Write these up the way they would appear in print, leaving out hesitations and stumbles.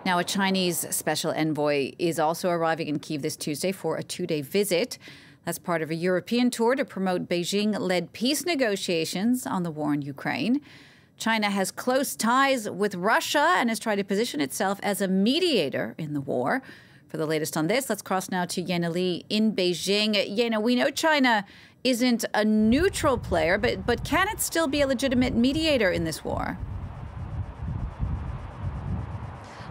Now, a Chinese special envoy is also arriving in Kyiv this Tuesday for a 2-day visit. That's part of a European tour to promote Beijing-led peace negotiations on the war in Ukraine. China has close ties with Russia and has tried to position itself as a mediator in the war. For the latest on this, let's cross now to Yena Lee in Beijing. Yena, we know China isn't a neutral player, but can it still be a legitimate mediator in this war?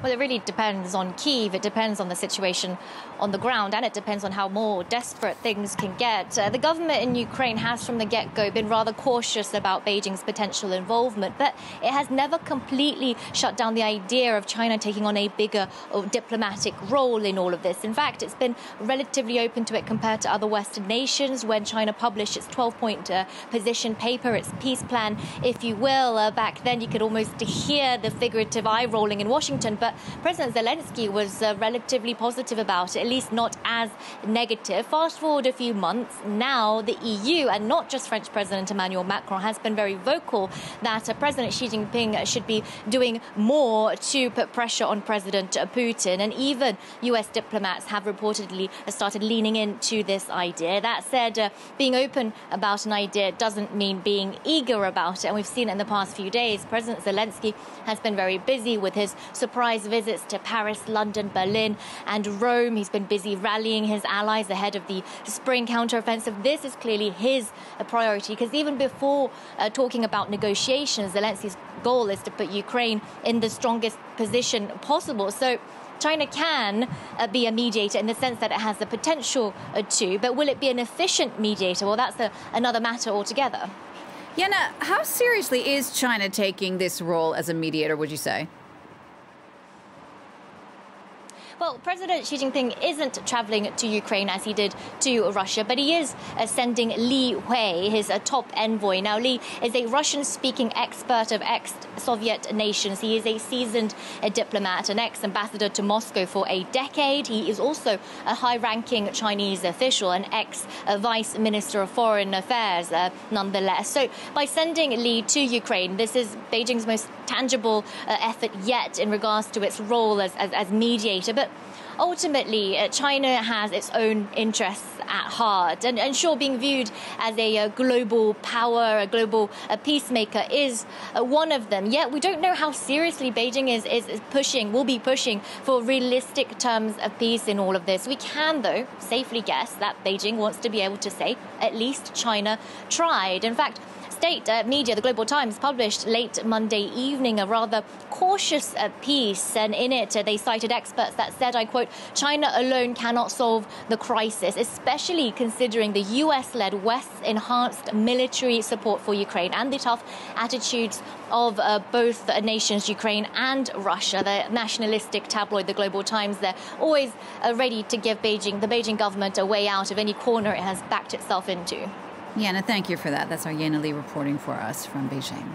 Well, it really depends on Kyiv. It depends on the situation on the ground, and it depends on how more desperate things can get. The government in Ukraine has from the get-go been rather cautious about Beijing's potential involvement, but it has never completely shut down the idea of China taking on a bigger diplomatic role in all of this. In fact, it's been relatively open to it compared to other Western nations. When China published its 12-point position paper, its peace plan, if you will, back then you could almost hear the figurative eye rolling in Washington, but President Zelensky was relatively positive about it, at least not as negative. Fast forward a few months, now the EU, and not just French President Emmanuel Macron, has been very vocal that President Xi Jinping should be doing more to put pressure on President Putin. And even US diplomats have reportedly started leaning into this idea. That said, being open about an idea doesn't mean being eager about it. And we've seen it in the past few days. President Zelensky has been very busy with his surprise visits to Paris, London, Berlin, and Rome. He's been busy rallying his allies ahead of the spring counteroffensive. This is clearly his priority, because even before talking about negotiations, Zelensky's goal is to put Ukraine in the strongest position possible. So China can be a mediator in the sense that it has the potential to, but will it be an efficient mediator? Well, that's another matter altogether. Yena, how seriously is China taking this role as a mediator, would you say? Well, President Xi Jinping isn't traveling to Ukraine as he did to Russia, but he is sending Li Hui, his top envoy. Now, Li is a Russian-speaking expert of ex-Soviet nations. He is a seasoned diplomat, an ex-ambassador to Moscow for a decade. He is also a high-ranking Chinese official, an ex-vice minister of foreign affairs, nonetheless. So by sending Li to Ukraine, this is Beijing's most tangible effort yet in regards to its role as mediator. But ultimately, China has its own interests at heart. And sure, being viewed as a global power, a global peacemaker is one of them. Yet we don't know how seriously Beijing will be pushing for realistic terms of peace in all of this. We can, though, safely guess that Beijing wants to be able to say, at least China tried. In fact, state media, the Global Times, published late Monday evening a rather cautious piece, and in it they cited experts that said, I quote, China alone cannot solve the crisis, especially considering the US-led West's enhanced military support for Ukraine and the tough attitudes of both nations, Ukraine and Russia. The nationalistic tabloid, the Global Times, they're always ready to give the Beijing government a way out of any corner it has backed itself into. Yena, thank you for that. That's our Yena Lee reporting for us from Beijing.